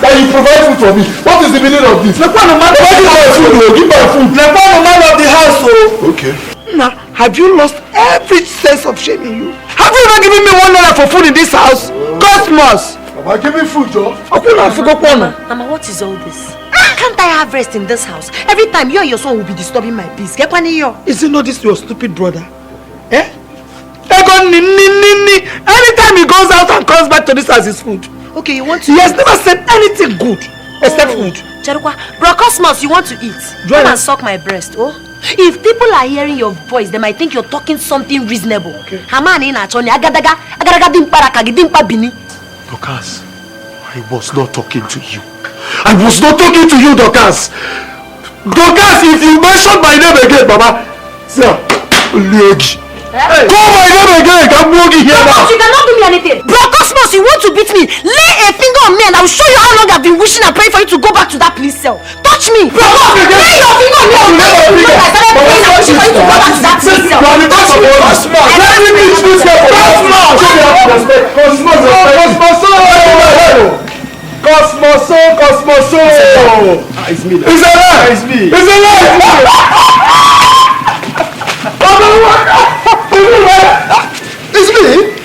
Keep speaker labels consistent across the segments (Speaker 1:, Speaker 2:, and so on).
Speaker 1: that you provide food for me. What is the meaning of this?
Speaker 2: The man of the house, oh.
Speaker 1: Okay.
Speaker 2: Now, have you lost every sense of shame in you? Have you not given me $1 for food in this house? Cosmos!
Speaker 1: Mama, give me food, Joe.
Speaker 3: Mama, what is all this? Can't I have rest in this house? Every time you and your son will be disturbing my peace.
Speaker 2: Is it not this your stupid brother? Eh? Anytime he goes out and comes back to this house, his food.
Speaker 3: Okay, you want to
Speaker 2: He has never said anything good except food.
Speaker 3: Cherukwa, bro Cosmos, you want to eat? Come and suck my breast, oh? If people are hearing your voice, they might think you're talking something reasonable.
Speaker 1: Dorcas, I was not talking to you. I was not talking to you, Dorcas. Dorcas, if you mention my name again, Baba, sir, hey. Call my name again. I'm working here now.
Speaker 3: You cannot do me anything. Bro Cosmos, you want to beat me? Lay a finger on me and I will show you how long I've been wishing and praying for you to go back to that police cell. Touch me. Bro, lay your finger on me. I started praying and wishing for you to go back to that police cell. Touch me.
Speaker 1: Let me teach this girl. Cosmos.
Speaker 2: It's me.
Speaker 1: It's a lie.
Speaker 2: It's me.
Speaker 1: It's a lie. It's me.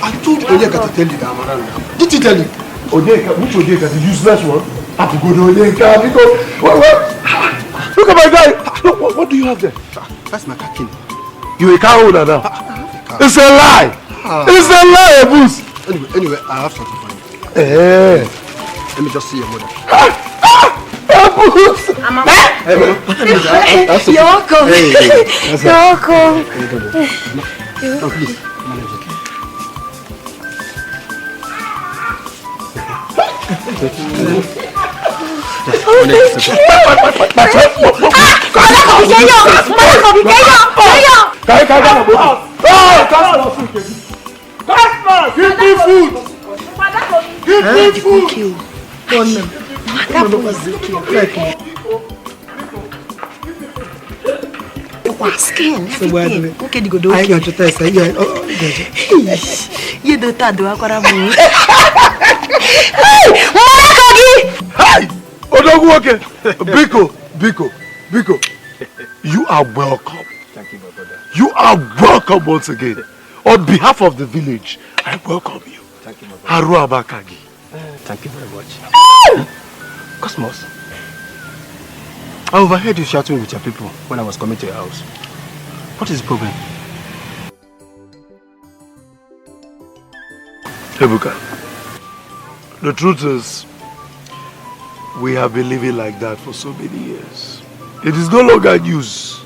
Speaker 1: I told Onyeka to tell you that I'm around now. Did he tell you? Onyeka, which Onyeka? The useless one? I have to go to Onyeka because look at my guy. Look, what do you have there?
Speaker 2: That's my car.
Speaker 1: You a car owner now? It's a lie. It's a lie, Abus.
Speaker 2: Anyway, I have something for you.
Speaker 1: Let
Speaker 2: me just see your mother.
Speaker 1: Abus.
Speaker 3: You're welcome. You're welcome.
Speaker 2: Oh, please, manage it.
Speaker 1: Give me food. Give me food.
Speaker 3: Skin, everything. Okay, you go do.
Speaker 2: I got to test it.
Speaker 3: You do that, do I?
Speaker 1: Hey! Odoguoke! Biko! You are welcome.
Speaker 2: Thank you, my brother.
Speaker 1: You are welcome once again. On behalf of the village, I welcome you.
Speaker 2: Thank you, my brother.
Speaker 1: Haru Abakagi.
Speaker 2: Thank you very much. Cosmos, I overheard you shouting with your people when I was coming to your house. What is the problem?
Speaker 1: Ebuka, the truth is, we have been living like that for so many years. It is no longer news.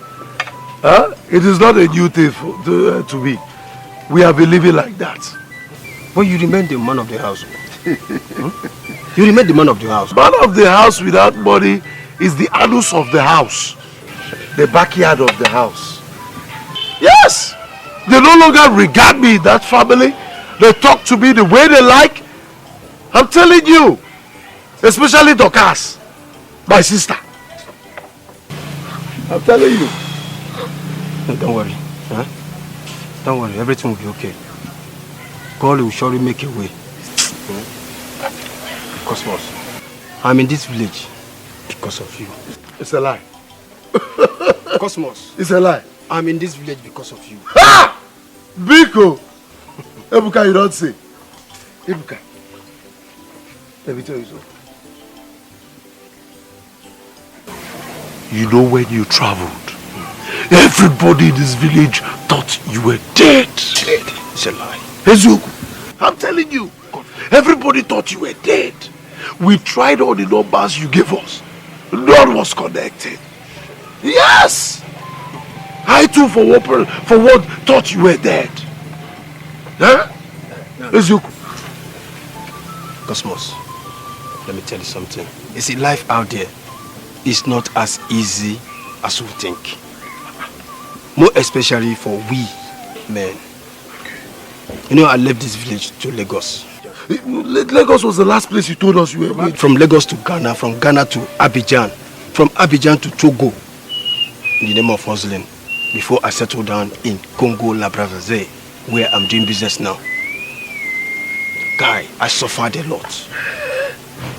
Speaker 1: Huh? It is not a new thing to me. We have been living like that.
Speaker 2: Well, you remain the man of the house. You remain the man of the house.
Speaker 1: Man of the house without money is the anus of the house. The backyard of the house. Yes! They no longer regard me in that family. They talk to me the way they like. I'm telling you. Especially Dorcas, my sister. I'm telling you.
Speaker 2: Don't worry. Huh? Don't worry. Everything will be okay. God will surely make a way. Cosmos, I'm in this village because of you.
Speaker 1: It's a lie.
Speaker 2: Cosmos,
Speaker 1: it's a lie.
Speaker 2: I'm in this village because of you.
Speaker 1: Ah! Biko! Ebuka, you don't say. Ebuka, let me tell you something. You know when you traveled, everybody in this village thought you were dead.
Speaker 2: Dead? It's a lie.
Speaker 1: Ezuku, I'm telling you, everybody thought you were dead. We tried all the numbers you gave us. None was connected. Yes! I too, for what thought you were dead. Huh? Ezuku.
Speaker 2: Cosmos, let me tell you something. You see, life out there is not as easy as we think. More especially for we men. You know, I left this village to Lagos.
Speaker 1: Lagos was the last place you told us you were going.
Speaker 2: From Lagos to Ghana, from Ghana to Abidjan. from Abidjan to Togo in the name of hustling before I settle down in Congo, Brazzaville, where I'm doing business now. Guy, I suffered a lot.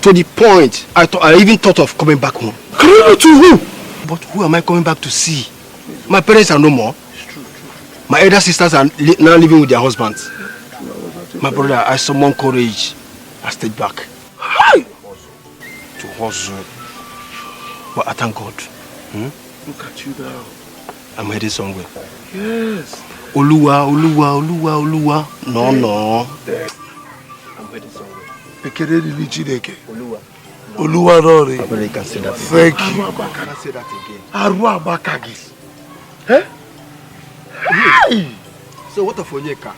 Speaker 2: To the point, I even thought of coming back home.
Speaker 1: To who?
Speaker 2: But who am I coming back to see? My parents are no more. My elder sisters are now living with their husbands. My brother, I summoned courage. I stayed back.
Speaker 1: Hi!
Speaker 2: To hustle. But I thank God.
Speaker 1: Look at you now.
Speaker 2: I'm heading somewhere.
Speaker 1: Yes.
Speaker 2: Oluwa. No. I'm heading somewhere.
Speaker 1: Oluwa Nori.
Speaker 2: I you can say that.
Speaker 1: Thank you.
Speaker 2: I can't say that again.
Speaker 1: Arua Bakagis. Eh? Hey!
Speaker 2: So what of Onyeka?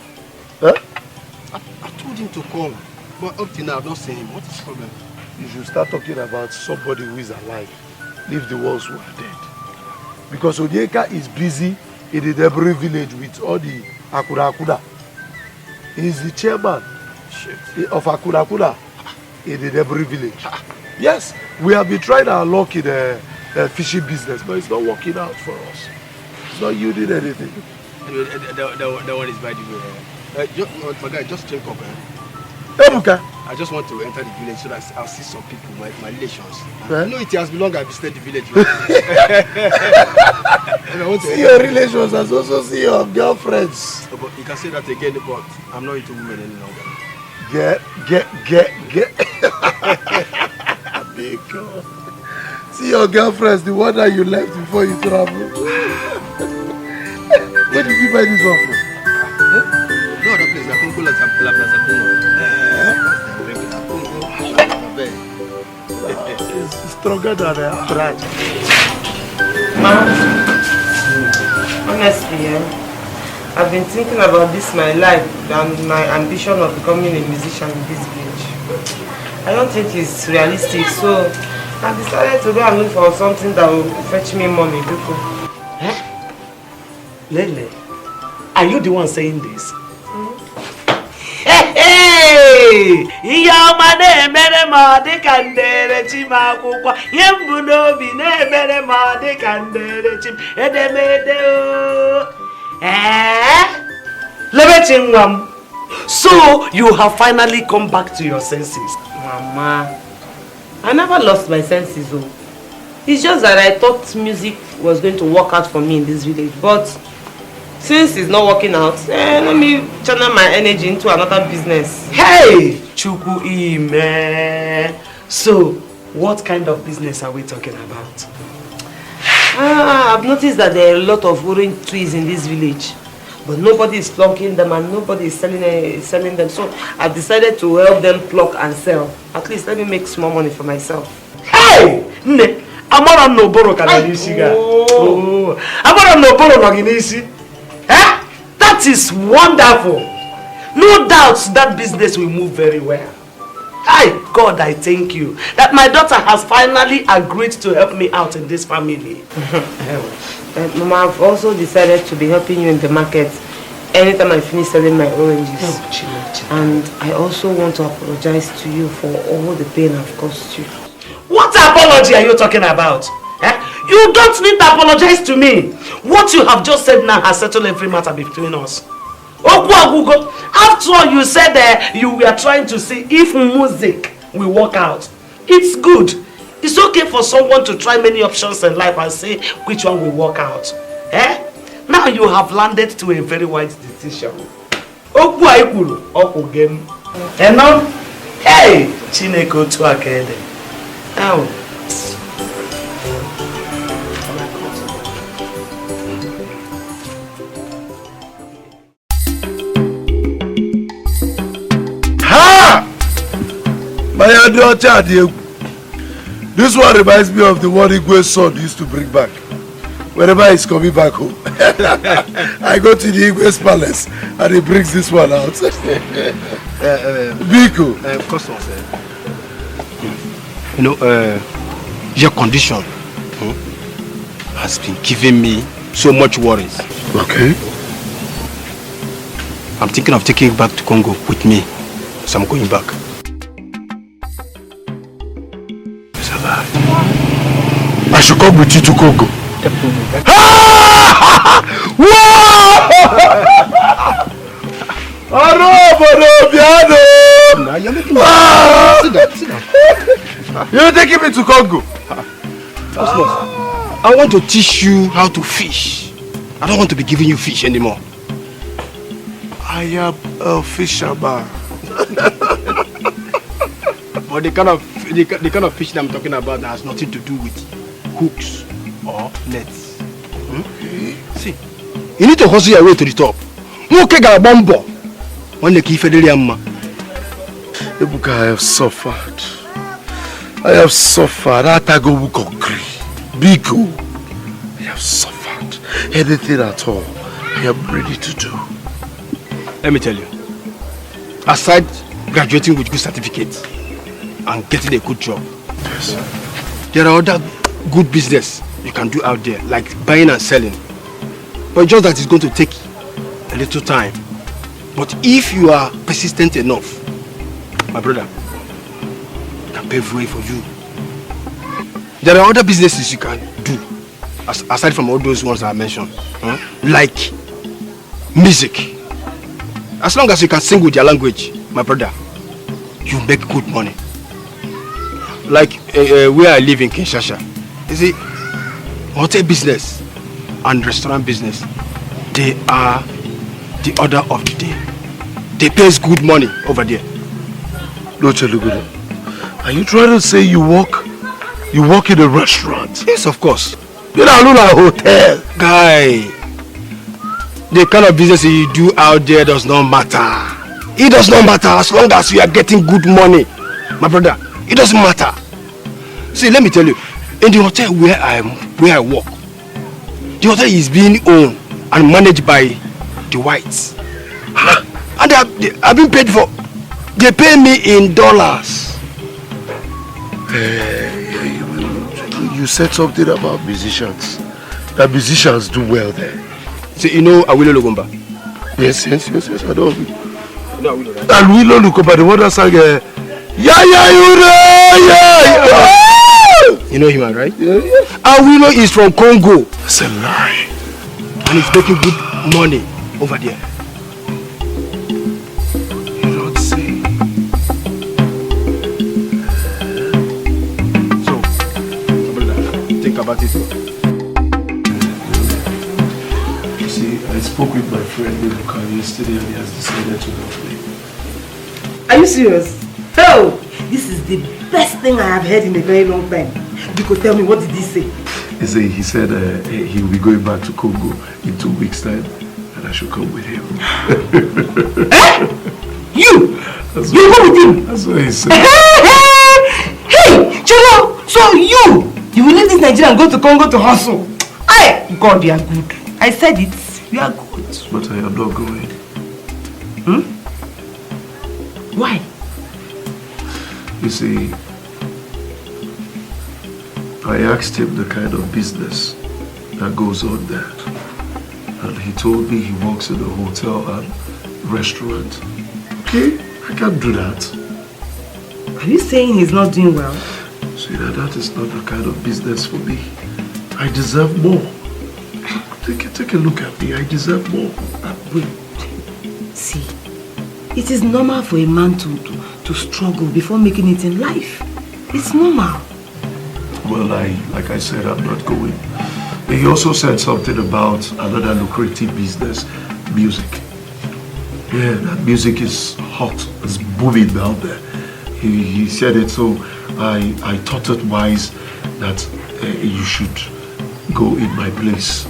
Speaker 1: Huh?
Speaker 2: I told him to come. But up till now, I've not seen him. What is the problem?
Speaker 1: You should start talking about somebody who is alive. Leave the ones who are dead. Because Onyeka is busy in the Debris village with all the Akura. He's the chairman of Akura in the Debris village. Yes, we have been trying our luck in the fishing business, but it's not working out for us. It's not yielding anything.
Speaker 2: Anyway, that one is by the way. My guy, just check up.
Speaker 1: Ebuka.
Speaker 2: I just want to enter the village so that I'll see some people, my relations.
Speaker 1: Eh?
Speaker 2: I know it has been long I visited the village. I want to
Speaker 1: See your relations and also see your girlfriends.
Speaker 2: But you can say that again, but I'm not into women any longer.
Speaker 1: Get. Big God. See your girlfriends, the one that you left before you travel. Where did you buy this one from?
Speaker 2: No other place. I can't go like
Speaker 1: It's stronger than a branch.
Speaker 3: Mom, honestly, I've been thinking about this my life and my ambition of becoming a musician in this village. I don't think it's realistic, so I decided to go and look for something that will fetch me money.
Speaker 4: Eh? Lele, are you the one saying this? Hey! Iyama na-emere ma dịka ndere chim akwụkwọ ihe mbụ n'obi na-emere ma dịka ndere chim edemede o. Lebechi nwa m. So you have finally come back to your senses.
Speaker 3: Mama, I never lost my senses. Oh. It's just that I thought music was going to work out for me in this village, but since it's not working out, let me channel my energy into another business.
Speaker 4: Hey! Chukwu ime. So, what kind of business are we talking about?
Speaker 3: I've noticed that there are a lot of orange trees in this village, but nobody is plucking them and nobody is selling them. So I've decided to help them pluck and sell. At least let me make small money for myself.
Speaker 4: Hey! Nne, amara no boro ka n'isi ga. Oh, amara no boro no n'isi. That is wonderful. No doubt that business will move very well. God, I thank you that my daughter has finally agreed to help me out in this family.
Speaker 3: Mama, I've also decided to be helping you in the market anytime I finish selling my oranges. And I also want to apologize to you for all the pain I've caused you.
Speaker 4: What apology are you talking about? You don't need to apologize to me. What you have just said now has settled every matter between us. After all, you said you were trying to see if music will work out. It's good. It's okay for someone to try many options in life and see which one will work out. Now you have landed to a very wise decision. Hey, Chineke otu aka ede.
Speaker 1: This one reminds me of the one Igwe's son used to bring back. Whenever he's coming back home, I go to the Igwe's palace and he brings this one out. Biko.
Speaker 2: You know, your condition has been giving me so much worries.
Speaker 1: Okay.
Speaker 2: I'm thinking of taking you back to Congo with me. So I'm going back.
Speaker 1: should come with you to Congo.
Speaker 2: Now you're making me sit down.
Speaker 1: You're taking me to Congo.
Speaker 2: I want to teach you how to fish. I don't want to be giving you fish anymore.
Speaker 1: I am a fisherman.
Speaker 2: But the kind of fish that I'm talking about that has nothing to do with hooks or nets. See, you need to hustle your way to the top.
Speaker 1: Ebuka, I have suffered. I have suffered. Atago concrete. Bigo. I have suffered. Anything at all, I am ready to do.
Speaker 2: Let me tell you. Aside graduating with good certificates and getting a good job,
Speaker 1: Yes.
Speaker 2: there are other good business you can do out there, like buying and selling. But just that it's going to take a little time. But if you are persistent enough, my brother, I can pave way for you. There are other businesses you can do, aside from all those ones I mentioned, like music. As long as you can sing with your language, my brother, you make good money. Like where I live in Kinshasa, you see, hotel business and restaurant business, they are the order of the day. They pay good money over there.
Speaker 1: No, Chalugudo. Are you trying to say you work in a restaurant?
Speaker 2: Yes, of course.
Speaker 1: You don't know a hotel.
Speaker 2: Guy, the kind of business you do out there does not matter. It does not matter as long as you are getting good money. My brother, it doesn't matter. See, let me tell you, in the hotel where I work, the hotel is being owned and managed by the whites. And they have been paid for. They pay me in dollars.
Speaker 1: You said something about musicians. That musicians do well there.
Speaker 2: See, you know Awilo Lugumba?
Speaker 1: Yes, I know.
Speaker 2: You know Awilo, right?
Speaker 1: Awilo Lugumba, the one that sang
Speaker 2: You know him, right?
Speaker 1: Yeah.
Speaker 2: Awilo is from Congo.
Speaker 1: That's a lie.
Speaker 2: And he's making good money over there.
Speaker 1: You don't say.
Speaker 2: So, brother, think about it.
Speaker 1: You see, I spoke with my friend Ebuka yesterday and he has decided to help me.
Speaker 3: Are you serious? Oh, this is the best thing I have heard in a very long time. You could tell me, what did he say?
Speaker 1: He said he will be going back to Congo in 2 weeks' time and I should come with him.
Speaker 3: You
Speaker 1: That's
Speaker 3: go with him?
Speaker 1: That's what he said.
Speaker 3: Hey, Cholo, so you will leave this Nigeria and go to Congo to hustle? Hey, God, you are good. I said it, you are good.
Speaker 1: But I am not going.
Speaker 3: Why?
Speaker 1: You see, I asked him the kind of business that goes on there. And he told me he works in a hotel and restaurant. Okay, I can't do that.
Speaker 3: Are you saying he's not doing well?
Speaker 1: See, that is not the kind of business for me. I deserve more. Take a look at me. I deserve more.
Speaker 3: Wait. See, it is normal for a man to struggle before making it in life. It's normal.
Speaker 1: Well, like I said, I'm not going. He also said something about another lucrative business, music. Yeah, that music is hot. It's booming down there. He said it, so I thought it wise that you should go in my place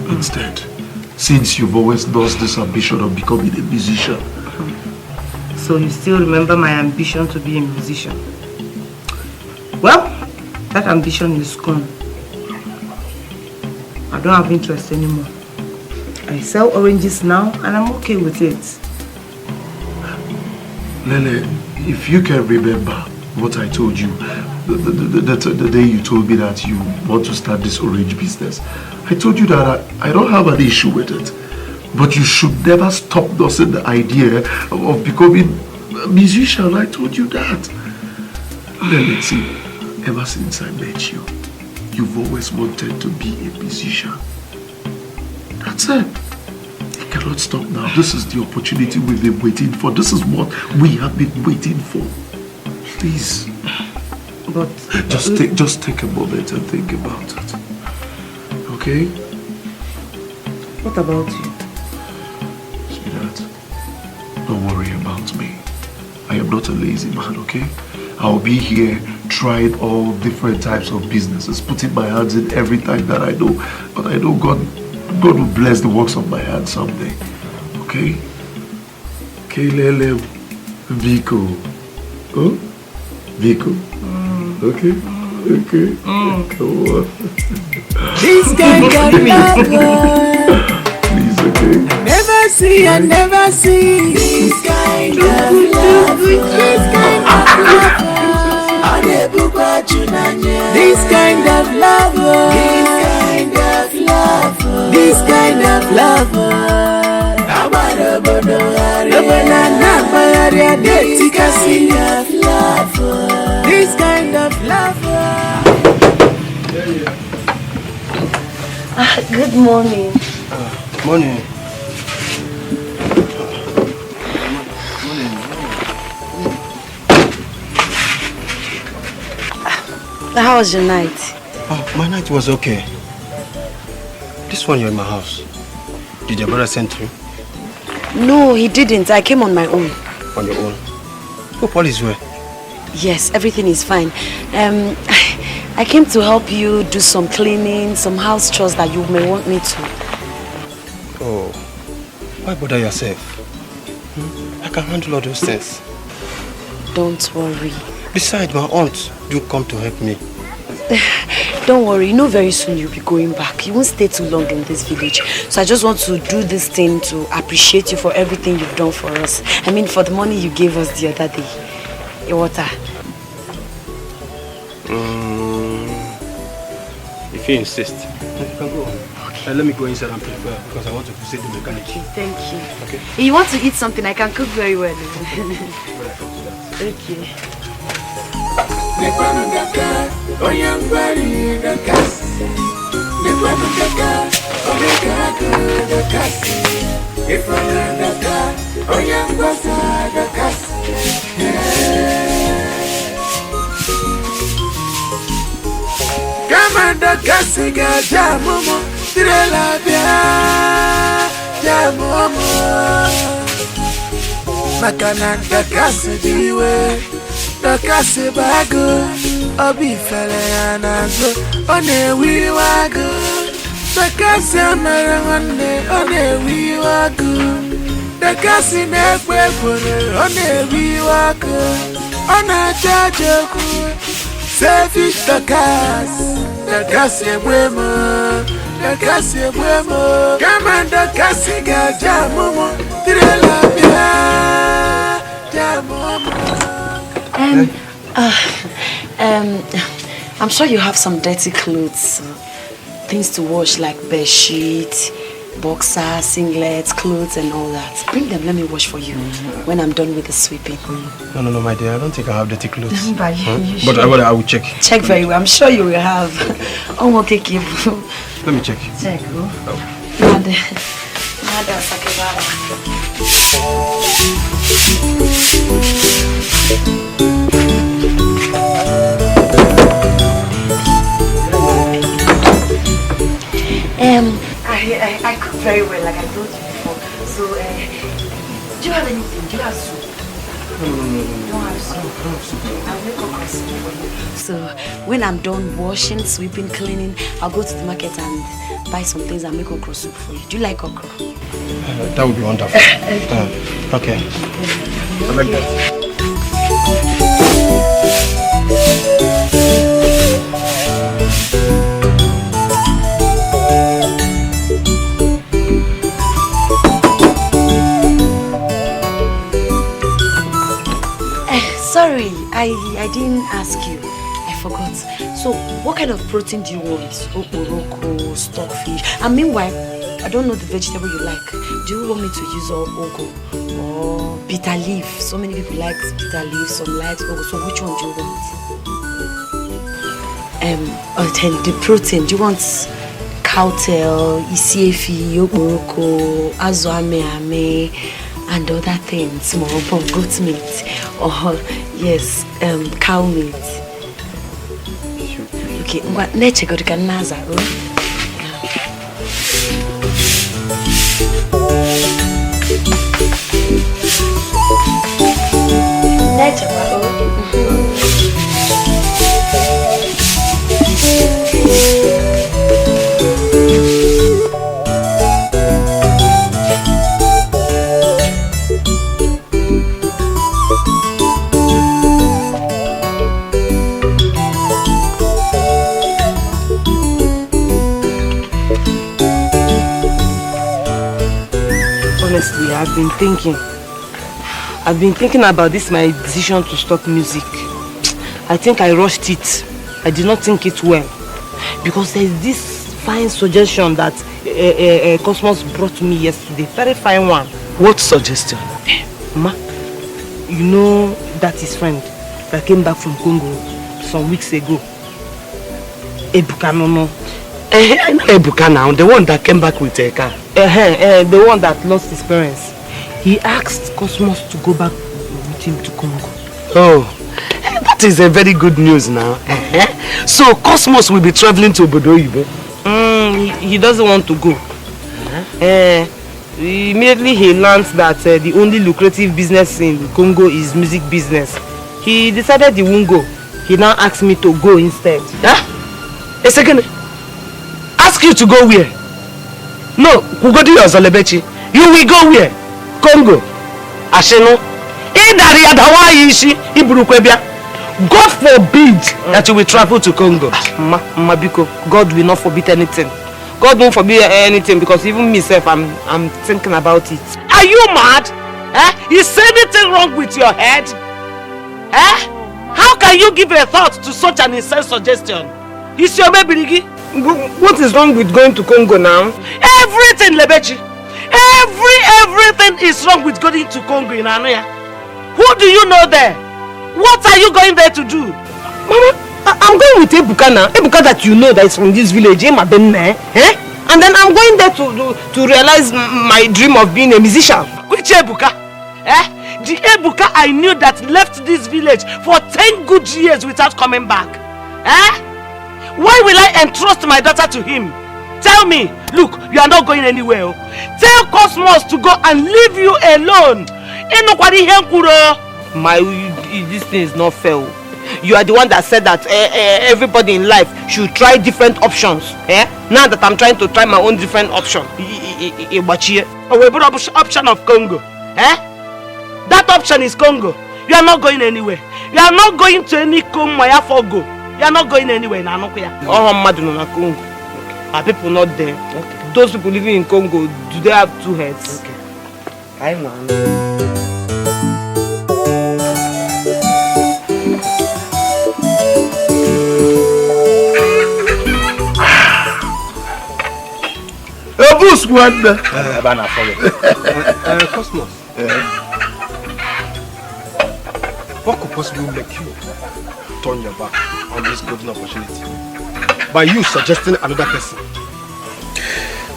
Speaker 1: instead. Since you've always lost this ambition of becoming a musician.
Speaker 3: So you still remember my ambition to be a musician? Well, that ambition is gone. I don't have interest anymore. I sell oranges now and I'm okay with it.
Speaker 1: Lele, if you can remember what I told you, the day you told me that you want to start this orange business, I told you that I don't have an issue with it. But you should never stop nursing the idea of becoming a musician. I told you that. Lele, see, ever since I met you, you've always wanted to be a musician. That's it. You cannot stop now. This is the opportunity we've been waiting for. This is what we have been waiting for. Please.
Speaker 4: But
Speaker 1: just take a moment and think about it. Okay?
Speaker 4: what about you?
Speaker 1: Sweetheart, don't worry about me. I am not a lazy man, okay? I'll be here trying all different types of businesses, putting my hands in every time that I do. But I know God will bless the works of my hands someday. Okay? Kelele Vico. Oh? Vico. Okay? Okay. Come on.
Speaker 5: This kind of love,
Speaker 1: Please, okay?
Speaker 5: never see, I never see. This kind of love, this kind of love. This kind of love, this kind of love, this kind of love. This kind of love.
Speaker 3: Good morning.
Speaker 2: Morning.
Speaker 3: How was your night?
Speaker 2: Oh, my night was okay. This one, you're in my house. Did your brother send you?
Speaker 3: No, he didn't. I came on my own.
Speaker 2: On your own? Hope all is well.
Speaker 3: Yes, everything is fine. I came to help you do some cleaning, some house chores that you may want me to.
Speaker 2: Oh, why bother yourself? I can handle all those things.
Speaker 3: Don't worry.
Speaker 2: Besides, my aunt do come to help me.
Speaker 3: Don't worry, you know very soon you'll be going back. You won't stay too long in this village. So I just want to do this thing to appreciate you for everything you've done for us. I mean, for the money you gave us the other day. Your water.
Speaker 2: If you insist, you can go. Okay. Let me go inside and prepare because I want to visit the mechanic.
Speaker 3: Okay, thank you.
Speaker 2: Okay.
Speaker 3: If you want to eat something, I can cook very well. Okay.
Speaker 5: Kamanda kasiga jamumu tirela bia jamumu makana dakasi diwe dakasi bago obi fele anazo one wiwago dakasi amara one one wiwago dakasi nekwe bore one wiwago ona jajoku selfish dakasi ebwemo kama dakasi ga jamumu tirela bia jamumu.
Speaker 3: I'm sure you have some dirty clothes, things to wash like bed sheets, boxers, singlets, clothes and all that. Bring them, let me wash for you when I'm done with the sweeping.
Speaker 2: No, my dear, I don't think I have dirty clothes.
Speaker 3: But
Speaker 2: But I will check.
Speaker 3: Check very well, I'm sure you will have. Okay, keep.
Speaker 2: Let me check.
Speaker 3: Check. I cook very well, like I told you before. So, do you have anything? Do you have soup? No. You don't have soup? I'll make okra soup for you. So, when I'm done washing, sweeping, cleaning, I'll go to the market and buy some things and make okra soup for you. Do you like okra?
Speaker 2: That would be wonderful. Okay. I like that.
Speaker 3: Sorry, I didn't ask you. I forgot. So, what kind of protein do you want? Okporoko, stockfish. And meanwhile, I don't know the vegetable you like. Do you want me to use ogo or bitter leaf? So many people like bitter leaf, some like ogo. So which one do you want? the protein. Do you want cowtail, isiefi, yoguroko, azu ame, and other things? More from goat meat, or yes, cow meat. Okay, let's check out the naza.
Speaker 6: Honestly, I've been thinking about this, my decision to stop music. I think I rushed it. I did not think it well. Because there's this fine suggestion that Cosmos brought me yesterday. Very fine one.
Speaker 4: What suggestion?
Speaker 6: Ma, you know that his friend that came back from Congo some weeks ago? Ebuka Nono.
Speaker 4: I know Ebuka now, the one that came back with a car.
Speaker 6: The one that lost his parents. He asked Cosmos to go back with him to Congo.
Speaker 4: Oh, that is a very good news now. So Cosmos will be traveling to Obodo Oyibo.
Speaker 6: He doesn't want to go. Immediately he learned that the only lucrative business in Congo is music business. He decided he won't go. He now asked me to go instead.
Speaker 4: A second. Ask you to go where? No, we go to your Zalebechi. You will go where? Congo. Asheno. God forbid that you will travel to Congo.
Speaker 6: Mabiko, God will not forbid anything. God won't forbid anything because even myself, I'm thinking about it.
Speaker 4: Are you mad? Is anything wrong with your head? How can you give a thought to such an insane suggestion? Is your baby?
Speaker 6: What is wrong with going to Congo now?
Speaker 4: Everything, Lebechi. Everything is wrong with going to Congo in Anoya. Who do you know there? What are you going there to do?
Speaker 6: Mama, I'm going with Ebuka now. Ebuka that you know that is from this village, And then I'm going there to realize my dream of being a musician.
Speaker 4: Which Ebuka? The Ebuka I knew that left this village for 10 good years without coming back. Why will I entrust my daughter to him? Tell me, look, you are not going anywhere. Tell Cosmos to go and leave you alone.
Speaker 6: This thing is not fair. You are the one that said that everybody in life should try different options. Now that I'm trying to try my own different option.
Speaker 4: Option of Congo. That option is Congo. You are not going anywhere. You are not going to any Komaya for go. You are not going anywhere in Anokuya.
Speaker 6: Are people not there? Okay. Those people living in Congo, do they have two heads?
Speaker 4: Okay. I know.
Speaker 2: Cosmos. What could possibly make you turn your back on this golden opportunity by you suggesting another person?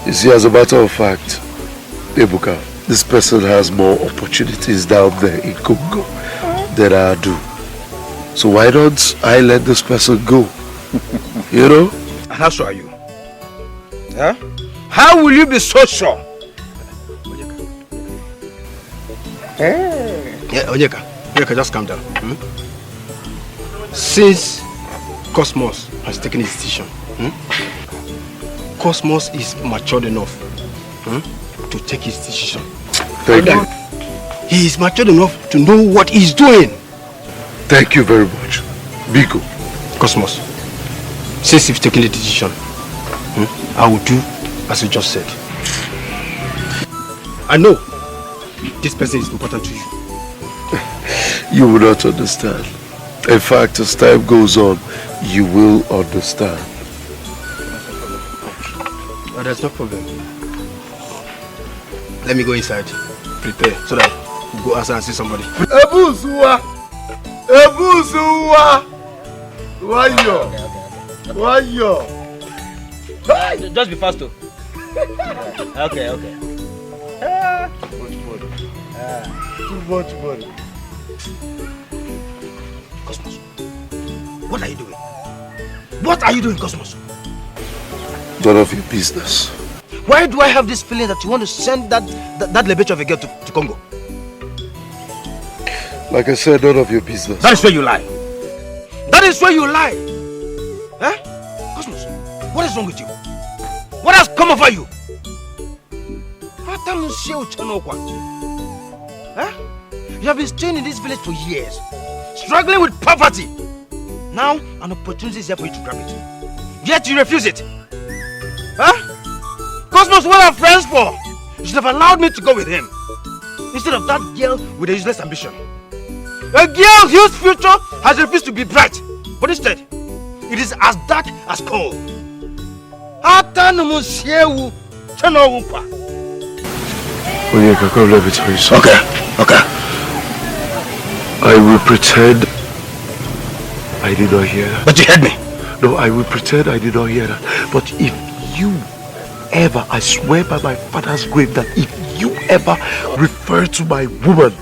Speaker 1: You see, as a matter of fact, Ebuka, this person has more opportunities down there in Congo than I do. So why don't I let this person go? You know?
Speaker 2: And how sure are you? Huh? How will you be so sure? Yeah, Onyeka, just calm down. Since Cosmos has taken his decision, Cosmos is matured enough to take his decision.
Speaker 1: Thank you.
Speaker 2: He is matured enough to know what he's doing.
Speaker 1: Thank you very much. Biko.
Speaker 2: Cosmos, since you've taken the decision, I will do as you just said. I know this person is important to you.
Speaker 1: You will not understand. In fact, as time goes on, you will understand.
Speaker 2: Oh, there's no problem. Let me go inside, prepare, so that we go outside and see somebody.
Speaker 1: Ebusuwa! Ebusuwa! Why you? Why you?
Speaker 2: Just be fast though. Okay.
Speaker 1: Too much money.
Speaker 2: Cosmos, what are you doing? What are you doing, Cosmos?
Speaker 1: None of your business.
Speaker 2: Why do I have this feeling that you want to send that lebech of a girl to Congo?
Speaker 1: Like I said, none of your business.
Speaker 2: That is where you lie. That is where you lie. Eh? Cosmos, what is wrong with you? What has come over you? Eh? You have been staying in this village for years, struggling with poverty. Now, an opportunity is here for you to grab it. Yet you refuse it. Huh? Cosmos, what are friends for? You should have allowed me to go with him, instead of that girl with a useless ambition. A girl whose future has refused to be bright, but instead, it is as dark as coal.
Speaker 1: Onyeka, come let me tell you something.
Speaker 2: Okay.
Speaker 1: I will pretend I did not hear that.
Speaker 2: But you heard me.
Speaker 1: No, I will pretend I did not hear that. But if you ever, I swear by my father's grave, that if you ever refer to my woman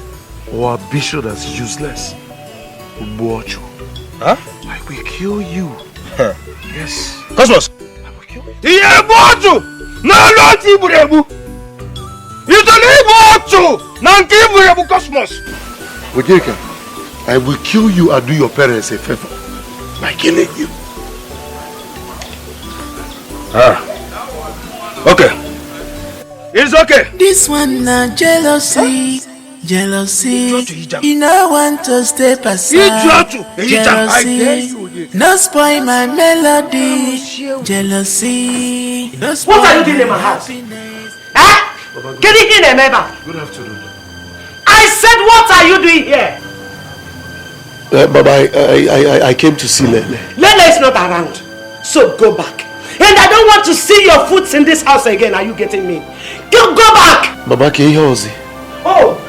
Speaker 1: or ambition as useless, Mbocho,
Speaker 2: huh?
Speaker 1: I will kill you.
Speaker 2: Huh.
Speaker 1: Yes.
Speaker 2: Cosmos!
Speaker 1: I will kill you.
Speaker 2: Yeah, Mbocho! No, not Iburebu! You don't need Mbocho! Not Iburebu, Cosmos!
Speaker 1: Onyeka, I will kill you and do your parents a favor by killing you.
Speaker 2: Okay. It's okay.
Speaker 5: This one na jealousy. Jealousy. You no want to step aside. Jealousy. No spoil my melody. Jealousy. No spoil.
Speaker 4: What are you doing in my house? Huh? Get it in, remember?
Speaker 1: Good afternoon.
Speaker 4: I said, what are you doing here?
Speaker 1: Baba, I came to see Lele.
Speaker 4: Lele is not around. So go back. And I don't want to see your foot in this house again. Are you getting me? Go back.
Speaker 1: Baba, can you hear?
Speaker 4: Oh.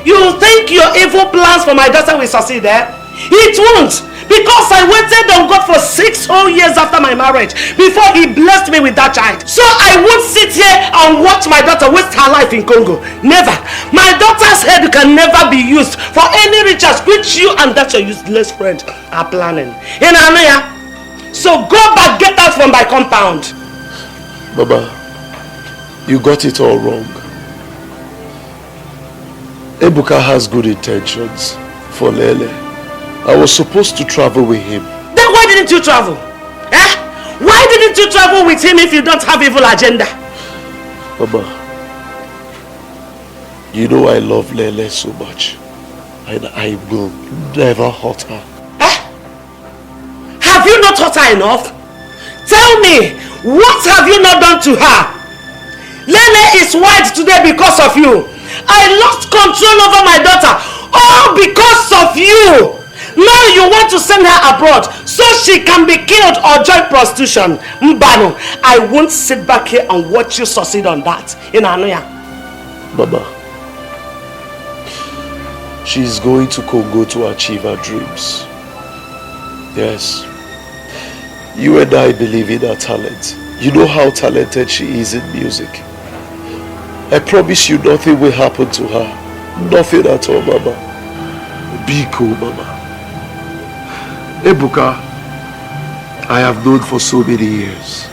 Speaker 4: You think your evil plans for my daughter will succeed, eh? It won't. Because I waited on God for 6 whole years after my marriage before he blessed me with that child. So I won't sit here and watch my daughter waste her life in Congo. Never. My daughter's head can never be used for any riches which you and that your useless friend are planning. In Anaya. So go back, get out from my compound.
Speaker 1: Baba, you got it all wrong. Ebuka has good intentions for Lele. I was supposed to travel with him.
Speaker 4: Then why didn't you travel? Eh? Why didn't you travel with him if you don't have evil agenda?
Speaker 1: Baba, you know I love Lele so much. And I will never hurt her.
Speaker 4: Eh? Have you not hurt her enough? Tell me, what have you not done to her? Lele is white today because of you. I lost control over my daughter, all because of you. Now you want to send her abroad so she can be killed or join prostitution. Mbano, I won't sit back here and watch you succeed on that. In Anoya.
Speaker 1: Baba, she is going to Congo to achieve her dreams. Yes. You and I believe in her talent. You know how talented she is in music. I promise you nothing will happen to her. Nothing at all, Mama. Be cool, Mama. Ebuka, I have known for so many years.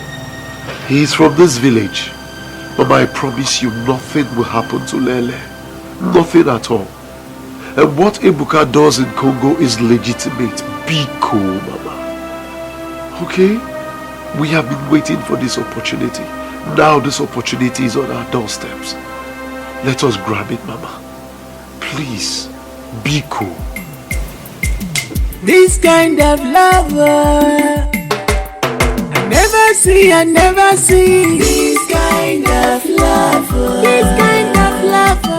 Speaker 1: He is from this village. Mama, I promise you nothing will happen to Lele. Nothing at all. And what Ebuka does in Congo is legitimate. Be cool, Mama. Okay? We have been waiting for this opportunity. Now this opportunity is on our doorsteps. Let us grab it, Mama. Please, be cool.
Speaker 5: This kind of lover I never see. This kind of lover. This kind of lover.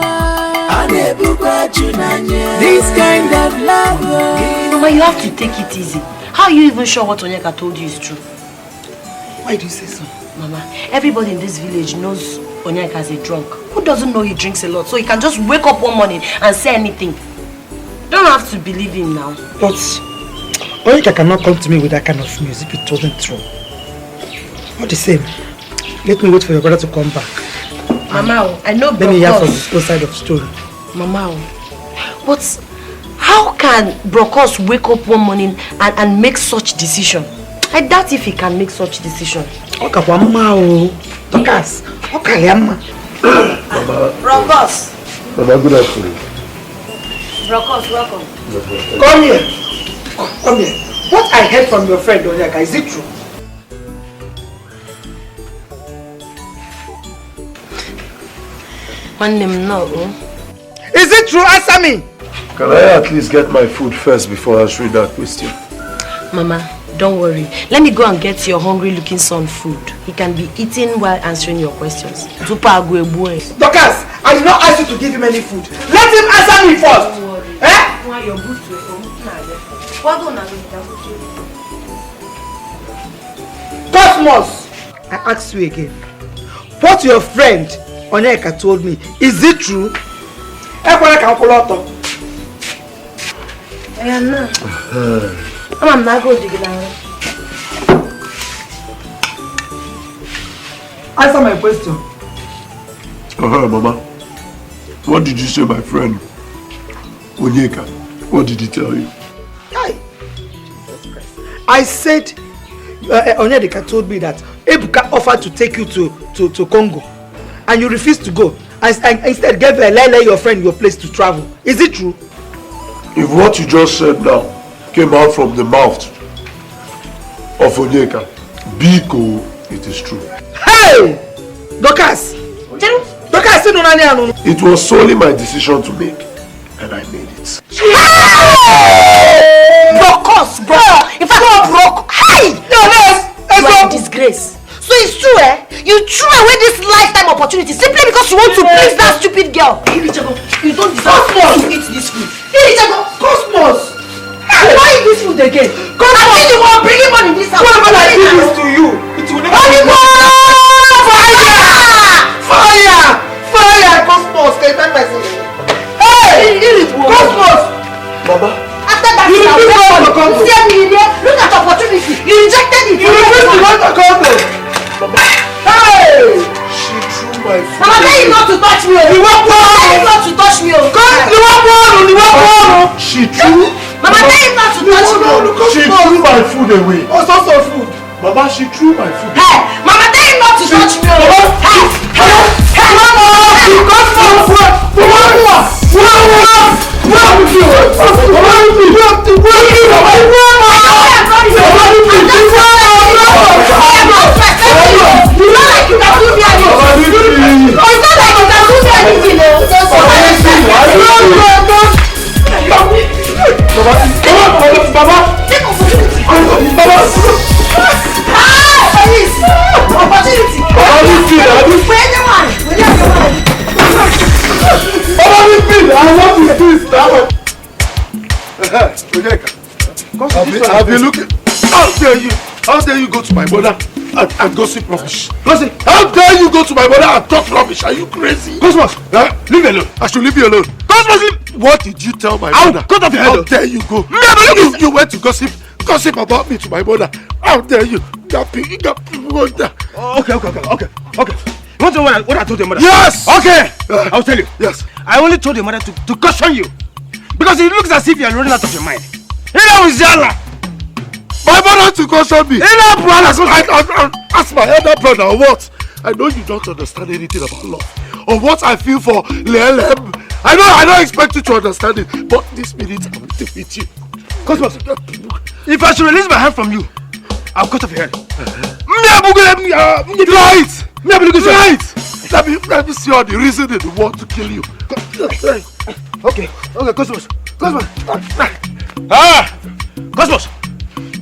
Speaker 5: This kind of lover.
Speaker 3: Mama, you have to take it easy. How are you even sure what Onyeka told you is true?
Speaker 4: Why do you say so?
Speaker 3: Mama, everybody in this village knows Onyeka is a drunk. Who doesn't know he drinks a lot? So he can just wake up one morning and say anything. You don't have to believe him now.
Speaker 4: But Onyeka cannot come to me with that kind of news if it wasn't true. All the same, let me wait for your brother to come back.
Speaker 3: Mama, I know
Speaker 4: Let me hear from his own side of the story.
Speaker 3: Mama, but how can Brokos wake up one morning and make such decision? I doubt if he can make such decision.
Speaker 4: Okay, Dorcas. Okay,
Speaker 3: Brokos.
Speaker 1: Mama, good afternoon.
Speaker 3: Brokos, welcome.
Speaker 4: Come here. Come here. What I heard from your friend Onyeka, is it true?
Speaker 3: One name no.
Speaker 4: Is it true? Answer me.
Speaker 1: Can I at least get my food first before answering that question?
Speaker 3: Mama, don't worry. Let me go and get your hungry-looking son food. He can be eating while answering your questions.
Speaker 4: Dorcas, I did not ask you to give him any food. Let him answer me first.
Speaker 3: Don't worry.
Speaker 4: Eh? Cosmos, I ask you again. What your friend Onyeka told me, is it true?
Speaker 3: I'm not going to get out.
Speaker 4: Answer my question.
Speaker 1: Mama. What did you say, my friend? Onyeka, what did he tell you?
Speaker 4: I said Onyeka told me that Ebuka offered to take you to Congo and you refused to go and instead gave Lele, your friend, your place to travel. Is it true?
Speaker 1: If what you just said now came out from the mouth of Onyeka, Biko, it is true.
Speaker 4: Hey! Dorcas! Dorcas,
Speaker 1: it was solely my decision to make, and I made it.
Speaker 3: Brokos, bro! In fact, broke. Hey! You are a disgrace. So it's true, eh? You threw away this lifetime opportunity simply because you want to please that stupid girl. You don't deserve to eat this food.
Speaker 4: Cosmos!
Speaker 3: Why eat this food again? Cosmos! I think you want bringing money in this house.
Speaker 4: Whatever I do this to you, it will never be Fire! Cosmos! Hey! Cosmos!
Speaker 1: Mama.
Speaker 3: After that,
Speaker 4: You refused to want the Congo.
Speaker 3: look at the opportunity. You rejected it.
Speaker 4: You refused to want the Congo. Hey!
Speaker 1: She threw my food.
Speaker 3: Mama, tell you not to touch me.
Speaker 4: You want
Speaker 3: Tell you not to touch me.
Speaker 1: She threw.
Speaker 3: Mama, tell you not to touch me.
Speaker 1: She threw my food away.
Speaker 4: Oh, so food.
Speaker 1: Mama, she threw my food.
Speaker 3: Hey, Mama, tell you not to touch me.
Speaker 1: Have you looked? How dare you go to my mother and gossip rubbish? How dare you go to my mother and talk rubbish? Are you crazy?
Speaker 2: Cosmos, leave me alone.
Speaker 1: I should leave you alone.
Speaker 2: Cosmos, leave.
Speaker 1: What did you tell my
Speaker 2: I'll
Speaker 1: mother?
Speaker 2: cut off your head.
Speaker 1: How dare you go? You went to gossip about me to my mother. How dare you?
Speaker 2: Okay. You want to know what I told your mother?
Speaker 1: Yes!
Speaker 2: Okay! I'll tell you.
Speaker 1: Yes.
Speaker 2: I only told your mother to caution you. Because it looks as if you are running out of your mind. My
Speaker 1: mother to caution me. Ask my elder brother or what? I know you don't understand anything about love or what I feel for Lelem. I don't expect you to understand it, but this minute I will defeat you.
Speaker 2: Cosmos, if I should release my hand from you, I'll cut off your head.
Speaker 1: Right! Let me see all the reason they want to kill you.
Speaker 2: Okay, Cosmos. Cosmos,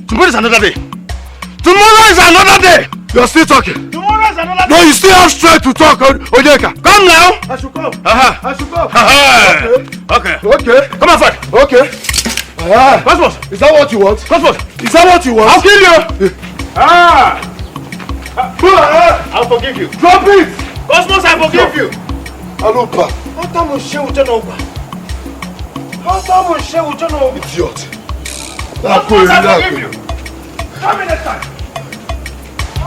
Speaker 2: tomorrow is another day.
Speaker 1: You're still talking.
Speaker 2: Tomorrow is another day.
Speaker 1: No, you still have strength to talk, Onyeka.
Speaker 2: Come now.
Speaker 4: I should come.
Speaker 2: Okay.
Speaker 1: Come on, fine. Okay.
Speaker 2: Cosmos,
Speaker 1: Is that what you want?
Speaker 2: Cosmos,
Speaker 1: Is that what you want?
Speaker 2: I'll kill you. I'll forgive you.
Speaker 1: Drop it!
Speaker 2: Cosmos, I forgive you.
Speaker 1: Alupa.
Speaker 2: Idiot.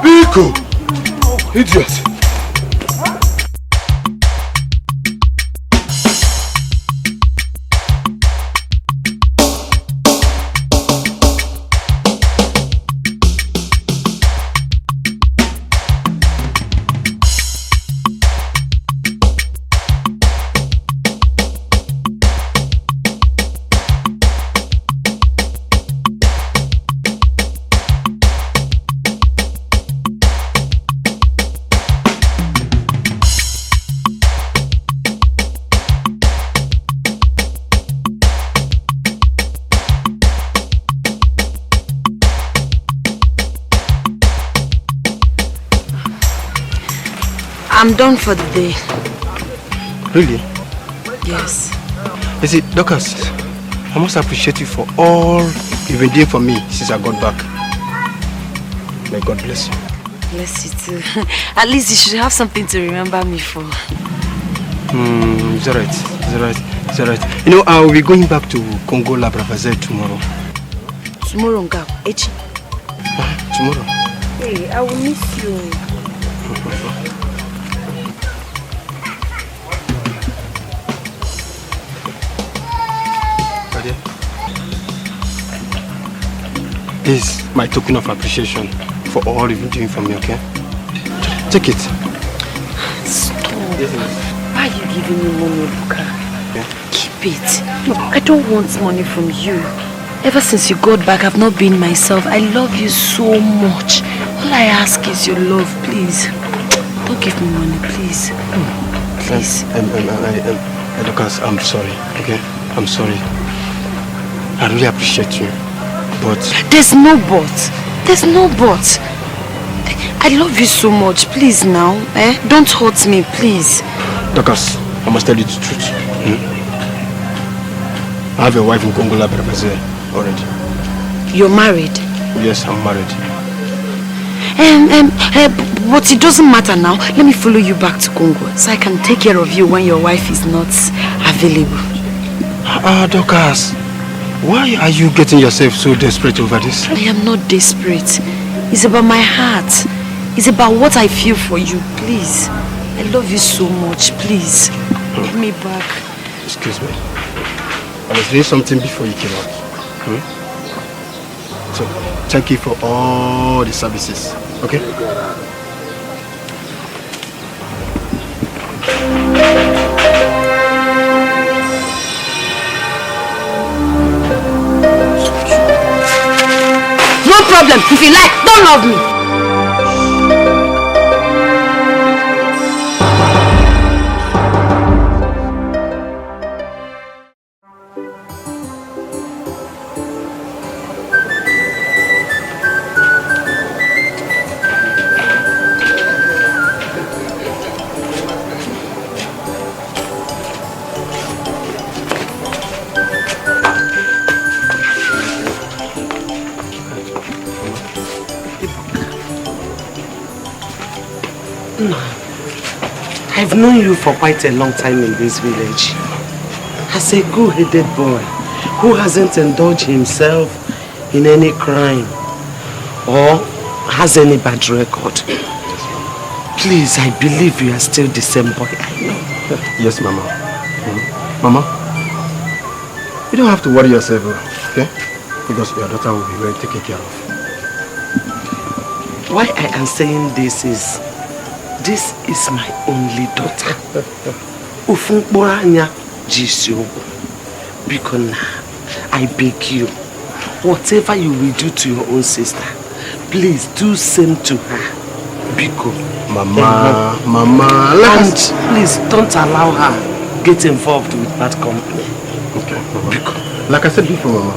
Speaker 1: Biko! Idiot!
Speaker 3: I'm done for the day.
Speaker 2: Really?
Speaker 3: Yes.
Speaker 2: You see, Dorcas, I must appreciate you for all you've been doing for me since I got back. May God bless you.
Speaker 3: Bless you too. At least you should have something to remember me for.
Speaker 2: It's alright. It's alright. It's alright. You know, I will be going back to Congo La Brazzaville tomorrow.
Speaker 3: Tomorrow, Ngao. Echi.
Speaker 2: Tomorrow.
Speaker 3: Hey, I will miss you.
Speaker 2: This is my token of appreciation for all you've been doing for me, okay? Take it.
Speaker 3: Stop. Why are you giving me money, Buka? Yeah. Keep it. Look, I don't want money from you. Ever since you got back, I've not been myself. I love you so much. All I ask is your love, please. Don't give me money, please. Please.
Speaker 2: Dorcas, I'm sorry, okay? I'm sorry. I really appreciate you. But
Speaker 3: there's no but. There's no but. I love you so much. Please now. Don't hurt me, please.
Speaker 2: Dorcas, I must tell you the truth. I have a wife in Congo La Brazzaville already.
Speaker 3: You're married?
Speaker 2: Yes, I'm married.
Speaker 3: But it doesn't matter now. Let me follow you back to Congo so I can take care of you when your wife is not available.
Speaker 2: Dorcas. Why are you getting yourself so desperate over this?
Speaker 3: I am not desperate. It's about my heart. It's about what I feel for you. Please. I love you so much. Please. Give me back.
Speaker 2: Excuse me. I was doing something before you came out. So, thank you for all the services. Okay?
Speaker 3: No problem. If you like, don't love me.
Speaker 4: I've known you for quite a long time in this village. As a good-headed boy who hasn't indulged himself in any crime or has any bad record. Please, I believe you are still the same boy I know.
Speaker 2: Yes, Mama. Mama, you don't have to worry yourself, okay? Because your daughter will be well taken care of.
Speaker 4: Why I am saying this is my only daughter. Ufunboranya Jisiogo. Because I beg you, whatever you will do to your own sister, please do same to her. Biko.
Speaker 2: Mama,
Speaker 4: and please don't allow her get involved with bad company.
Speaker 2: Okay, Mama. Biko. Like I said before, Mama,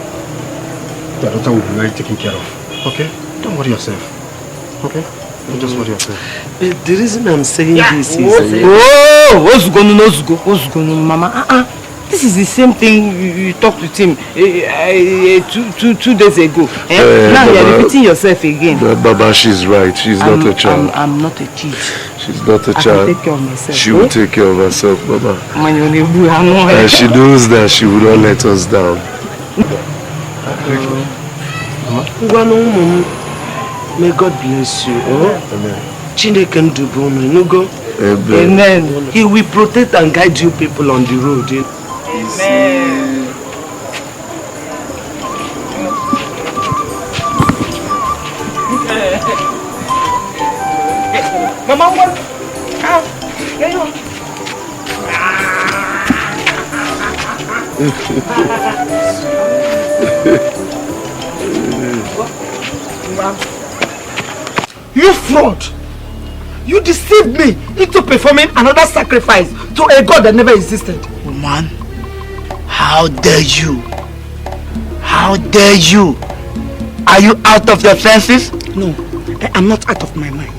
Speaker 2: your daughter will be well taken care of. Okay? Don't worry yourself. Okay? Don't just worry yourself.
Speaker 4: But the reason I'm saying this is...
Speaker 6: What's going on, Mama? This is the same thing you talked with him 2 days ago. Now you're repeating yourself again.
Speaker 1: Baba, she's right. She's not a child.
Speaker 6: I'm not a kid.
Speaker 1: She's not a child.
Speaker 6: I can take care of myself.
Speaker 1: She will take care of herself, Baba.
Speaker 6: And
Speaker 1: she knows that she will not let us down.
Speaker 4: May God bless you.
Speaker 1: Amen.
Speaker 4: Chineke ndubu unu go.
Speaker 6: Amen.
Speaker 4: He will protect and guide you people on the road.
Speaker 6: Amen. Mama, what?
Speaker 4: You fraud! You deceived me into performing another sacrifice to a God that never existed.
Speaker 5: Woman, how dare you? How dare you? Are you out of your senses?
Speaker 4: No, I am not out of my mind.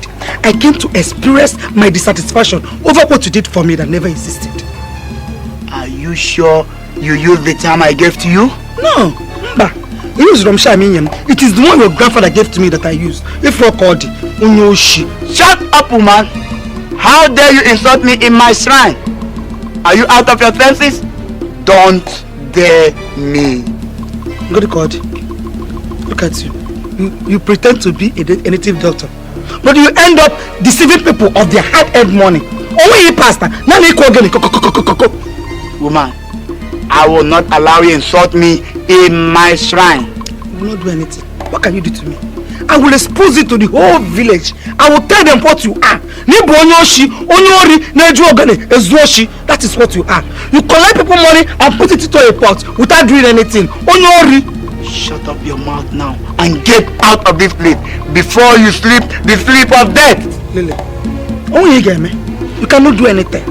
Speaker 4: I came to express my dissatisfaction over what you did for me that never existed.
Speaker 5: Are you sure you used the time I gave to you?
Speaker 4: No, Mba. It is the one your grandfather gave to me that I used. If you called Unyoshi.
Speaker 5: Shut up, woman! How dare you insult me in my shrine? Are you out of your senses? Don't dare me.
Speaker 4: God, look at you. You pretend to be a native doctor, but you end up deceiving people of their hard-earned money. Only pastor.
Speaker 5: Woman, I will not allow you to insult me in my shrine.
Speaker 4: You will not do anything. What can you do to me? I will expose you to the whole village. I will tell them what you are. That is what you are. You collect people money and put it into a pot without doing anything.
Speaker 5: Shut up your mouth now and get out of this place before you sleep the sleep of death.
Speaker 4: Lily, you cannot do anything.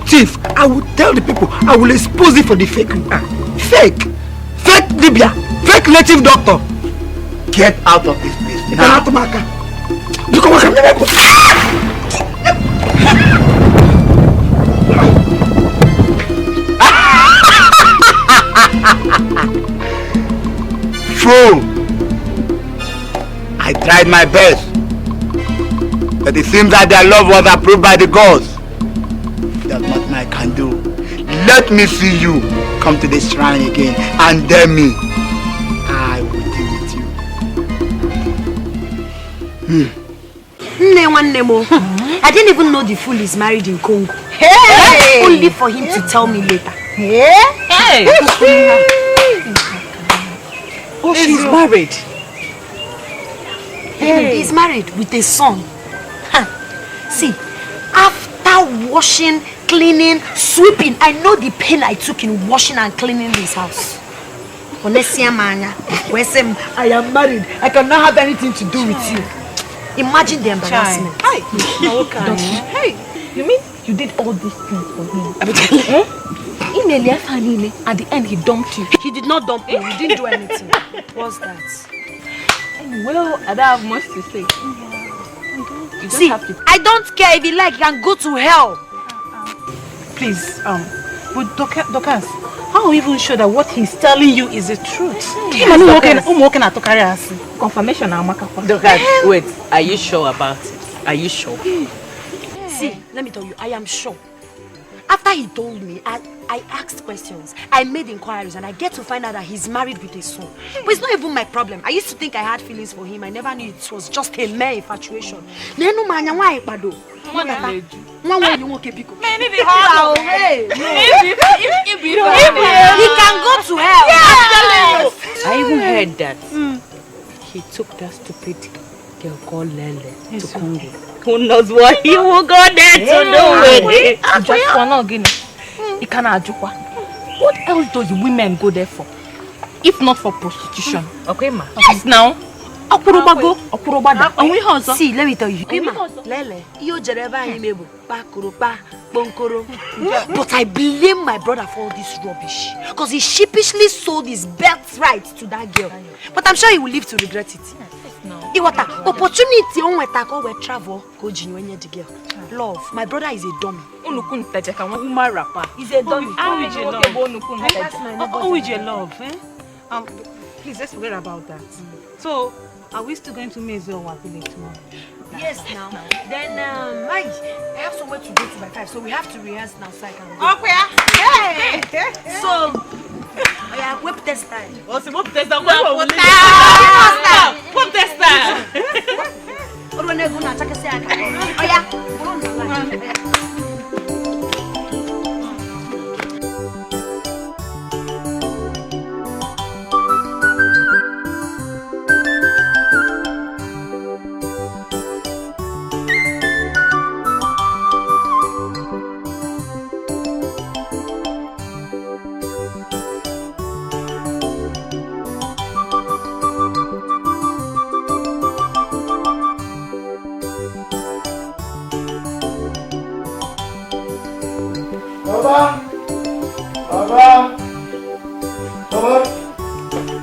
Speaker 4: Chief, I will tell the people, I will expose you for the fake you are. Fake Libya, fake native doctor.
Speaker 5: Get out of this place now. Fool! I tried my best, but it seems that their love was approved by the gods. That's nothing I can do. Let me see you come to this shrine again and dare me. I will deal with you.
Speaker 3: I didn't even know the fool is married in Congo. Hey! Only for him to tell me later.
Speaker 6: Hey!
Speaker 3: Oh, she's married. Hey. He's married with a son. See, after washing, cleaning, sweeping, I know the pain I took in washing and cleaning this house. I am married. I cannot have anything to do with you. Imagine the embarrassment.
Speaker 6: Hey, you mean you did all these things for him? At the end, he dumped you.
Speaker 3: He did not dump me. He didn't do anything. What's that?
Speaker 6: Well, I don't have much to say. You
Speaker 3: See,
Speaker 6: have to...
Speaker 3: I don't care if he like. He can go to hell.
Speaker 6: Please, but Dokas, how are we even sure that what he's telling you is the truth? Confirmation.
Speaker 7: Dokas, wait, are you sure about it? Are you sure?
Speaker 3: See, let me tell you, I am sure. After he told me, I asked questions, I made inquiries, and I get to find out that he's married with a son. But it's not even my problem. I used to think I had feelings for him. I never knew it was just a mere infatuation. He can go to hell.
Speaker 7: I even heard that he took that stupid girl called Lele to Congo. Who knows what he will go there to do with it?
Speaker 6: What else do the women go there for? If not for prostitution.
Speaker 7: Okay, ma.
Speaker 6: Yes, now.
Speaker 3: See, let me tell you. Lele, but I blame my brother for all this rubbish. Because he sheepishly sold his birthright to that girl. But I'm sure he will live to regret it. It was an opportunity on travel. The girl. Love, my brother is a dummy.
Speaker 7: He's a dummy.
Speaker 6: With your love, eh? Please, let's forget about that. So, are we still going to Mezo or village tomorrow?
Speaker 3: Yes, now. Then, I have somewhere to go to by 5, so we have to rehearse now so I can go.
Speaker 6: Okay.
Speaker 3: So, Yeah, whip this time.
Speaker 7: What's whip this time? Whip this time.
Speaker 3: What when they go now? Check it out. Oh yeah.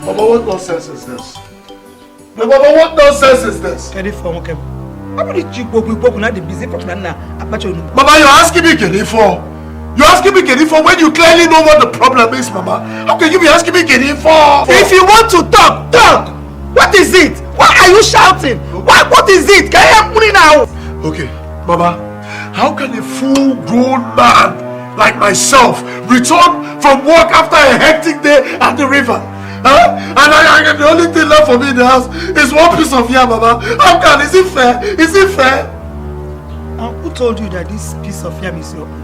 Speaker 1: Baba, what nonsense is this? Baba, what nonsense is this?
Speaker 4: Baba,
Speaker 1: you're asking me Kenny for? You're asking me Kenny for when you clearly know what the problem is, Mama. How can you be asking me Kenny for?
Speaker 4: If you want to talk, talk! What is it? Why are you shouting? What is it? Can you help me now?
Speaker 1: Okay, Baba, how can a full-grown man like myself return from work after a hectic day at the river? Huh? And the only thing left for me in the house is one piece of yam, Baba. How can? Is it fair? Is it fair?
Speaker 4: Who told you that this piece of yam is your own?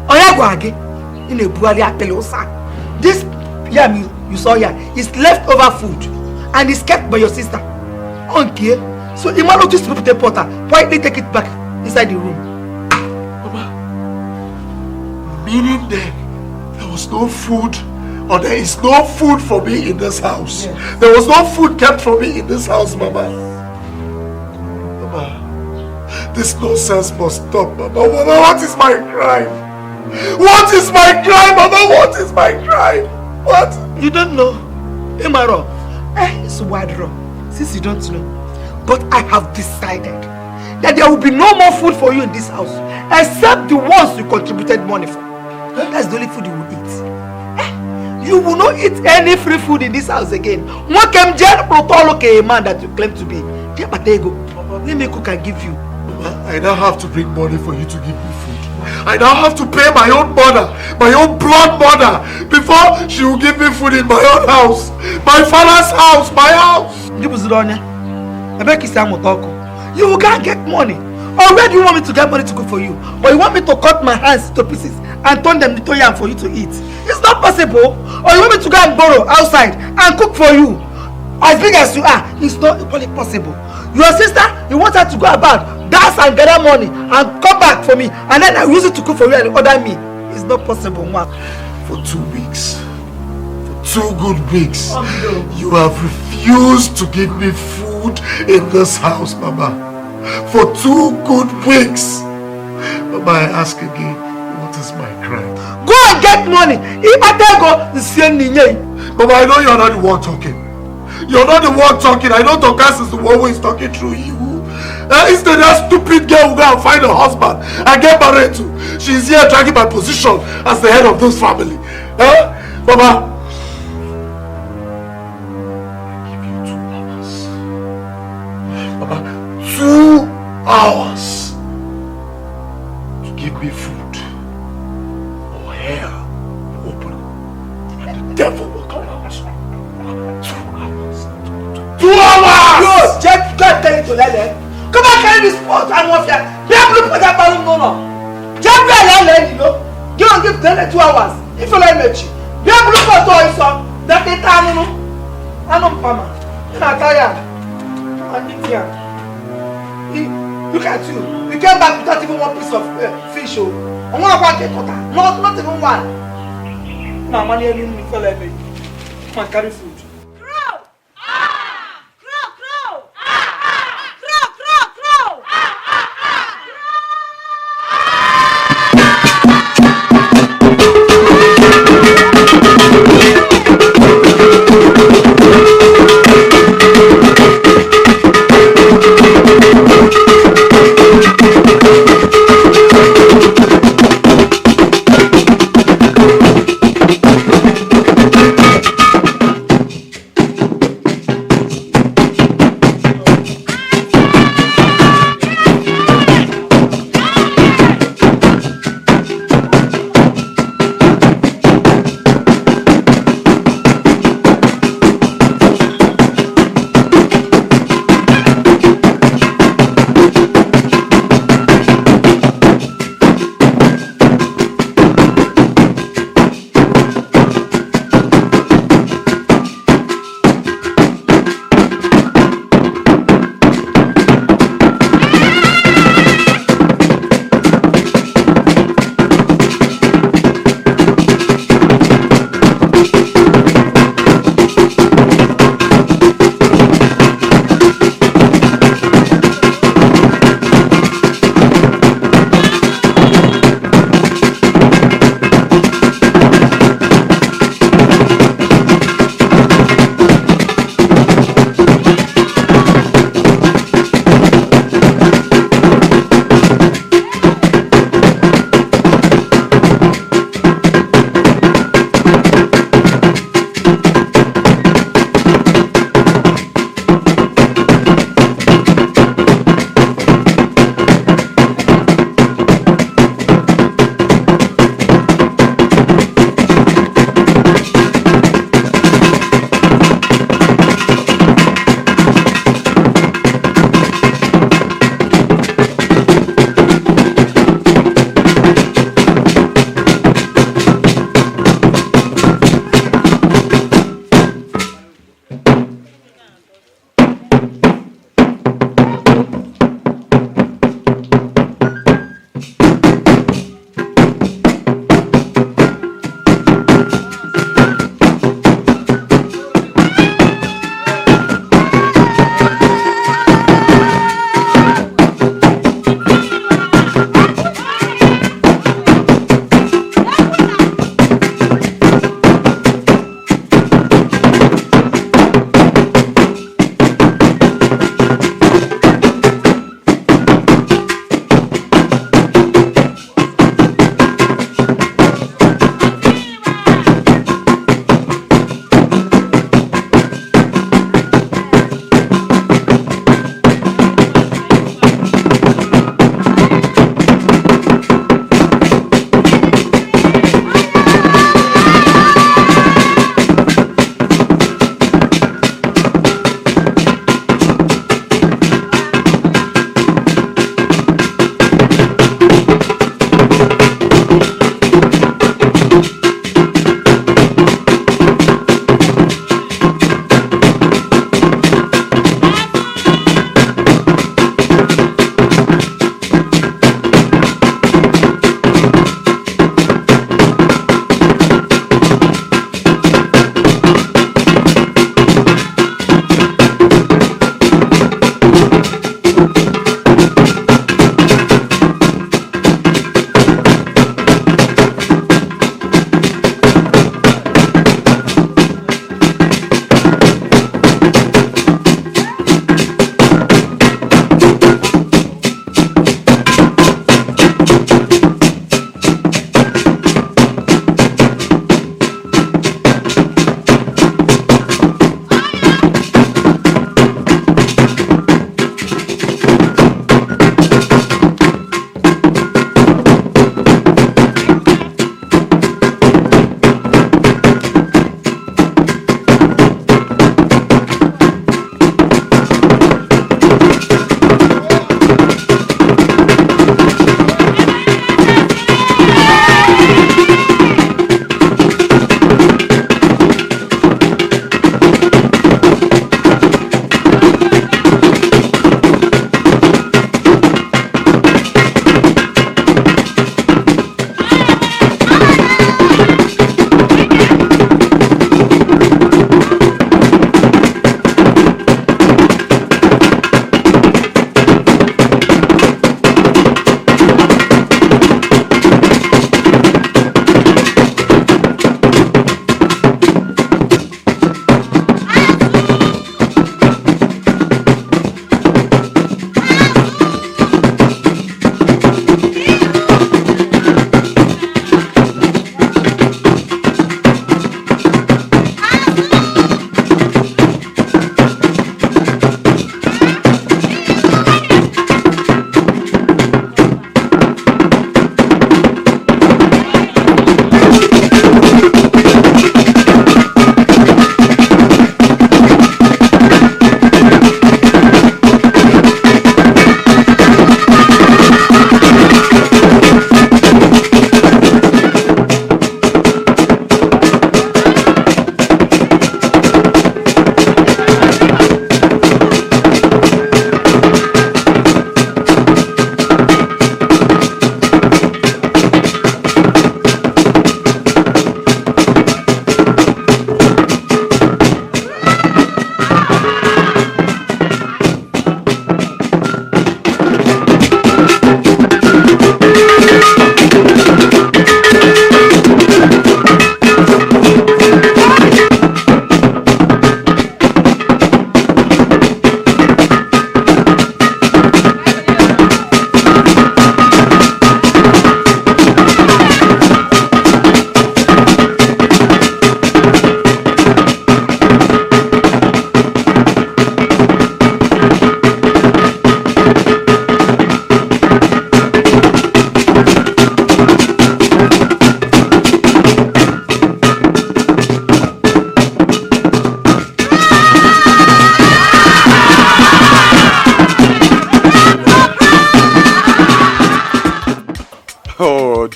Speaker 4: Oyagwage in a buali apelosa. This yam you saw here is leftover food and is kept by your sister. Okay, so Imano just put the potter. Quietly take it back inside the room.
Speaker 1: Baba, meaning there was no food, or there is no food for me in this house. Yes. There was no food kept for me in this house, Mama. Mama, this nonsense must stop, Mama. Mama, what is my crime? What is my crime, Mama? What is my crime? What?
Speaker 4: You don't know? Imaro, it's wide wrong. Since you don't know. But I have decided that there will be no more food for you in this house, except the ones you contributed money for. That's the only food you will eat. You will not eat any free food in this house again. What can a man that you claim to be? Let me cook and give you.
Speaker 1: I now have to bring money for you to give me food. I now have to pay my own mother, my own blood mother, before she will give me food in my own house. My father's house, my house.
Speaker 4: You will go get money. Or where do you want me to get money to cook for you? Or you want me to cut my hands to pieces and turn them into yam for you to eat? It's not possible. Or you want me to go and borrow outside and cook for you? As big as you are, it's not equally possible. Your sister, you want her to go about, dance and gather money and come back for me, and then I use it to cook for you and order me. It's not possible, man.
Speaker 1: For 2 weeks, for 2 good weeks, you have refused to give me food in this house, Mama. For 2 good weeks. Mama, I ask again, what is my crime?
Speaker 4: Go and get money.
Speaker 1: Mama, I know you're not the one talking. You're not the one talking. I know Dorcas is the one who is talking through you. Instead, that stupid girl will go and find a husband and get married to. She's here dragging my position as the head of this family. Mama, I give you 2 hours. Mama, 2 hours to give me food. Or hell will open and the devil will come out. 2 hours!
Speaker 4: Yo, just tell it to Lele. Come and carry this pot and one fly. Be able to put that balloon no. Just tell Lele, you know. Give Lele 2 hours. If you like me, be able to put all this on. That they time, no. I'm not Pama. You're not tired. And here. Look at you. You came back without even one piece of fish. I'm going to get water. Not even one. Now, money, you feel like me. Come and carry food.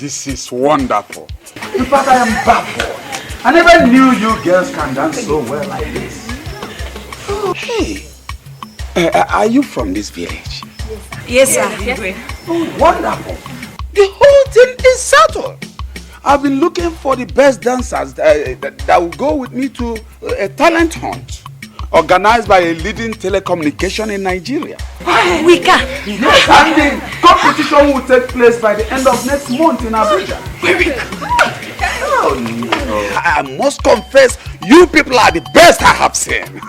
Speaker 8: This is wonderful. In fact, I am baffled. I never knew you girls can dance so well like this. Hey, are you from this village?
Speaker 3: Yes, sir. Yes.
Speaker 8: Oh, wonderful. The whole thing is settled. I've been looking for the best dancers that will go with me to a talent hunt organized by a leading telecommunication in Nigeria.
Speaker 3: Wika.
Speaker 8: Yes, and the competition will take place by the end of next month in Abuja. Oh no. I must confess, you people are the best I have seen.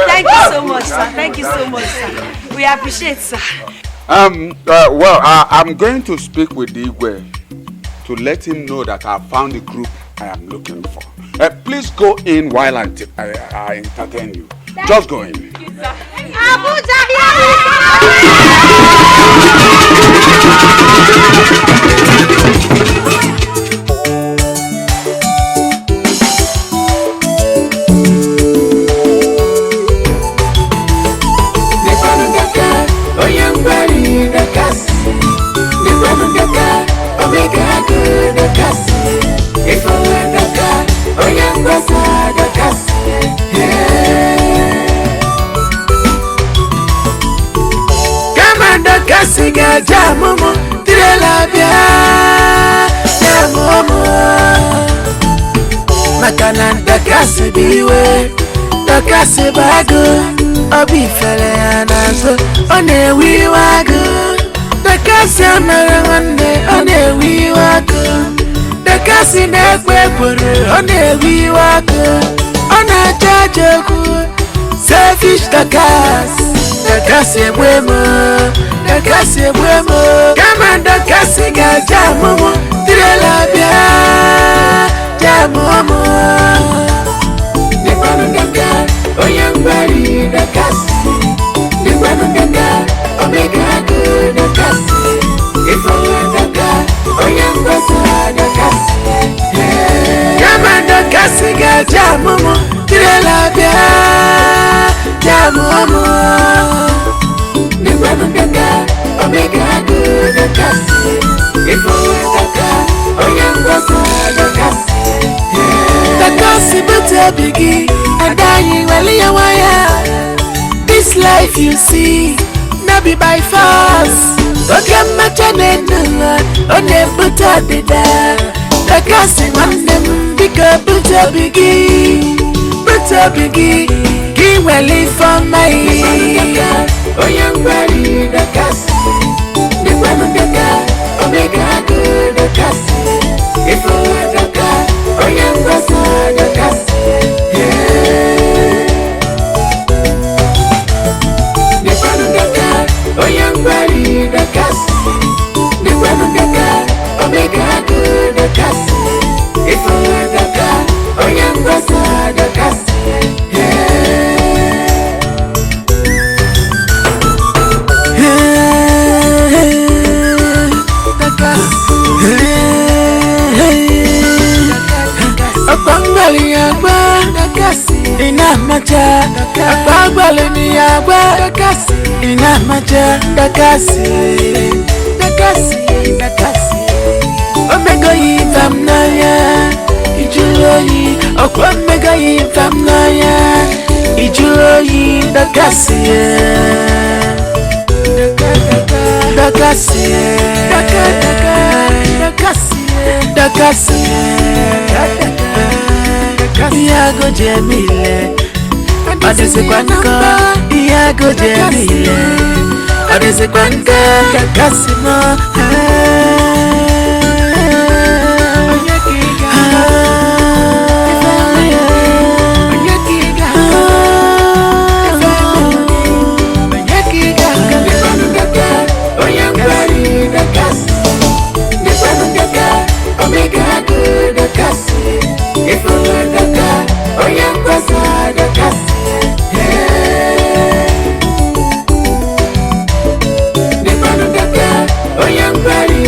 Speaker 3: Thank you so much, sir. Thank you so much, sir. We appreciate, sir.
Speaker 8: Well, I'm going to speak with Igwe to let him know that I found the group I am looking for. Please go in while I entertain you. Just go in.
Speaker 3: Abuja,
Speaker 5: Siga jamumu tirela bia jamumu makana dakasi biwe dakasi bagu obi fele anazo one wiwagu dakasi amarangane one wiwagu dakasi nekwepuru one wiwagu ona jajoku selfish dakasi ebwemo dakasi ebwemo kama dakasi ga jamumu tirela bia jamumu nipanu daka oyambari dakasi nipanu daka omega go dakasi ifo daka oyambasa dakasi kama dakasi ga jamumu tirela bia jamumu nipanu daka omega go dakasi ifo daka oyambasa dakasi dakasi buta bigi adayi waliya waya. This life you see na be by force. Oge machanenua one buta dida dakasi wandem bika buta bigi ki wali for my oyambari dakasi nipanu daka omega go dakasi ifo daka oyambasa dakasi nipanu daka oyambari dakasi nipanu daka omega go dakasi ifo daka oyambasa dakasi Akwangbali agba dakasi ina macha akwangbali ni agba dakasi ina macha dakasi omega yi famnaya ijuloyi okwamega yi famnaya ijuloyi dakasi Iago Jemile Odese kwanko Iago Jemile Odese kwanko Kakasimo Oyambari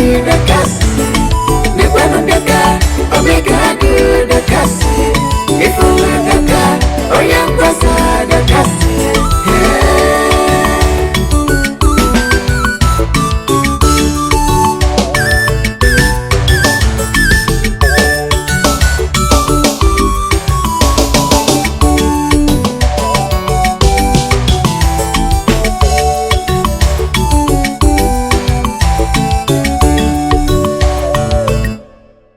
Speaker 5: Onye mgbasa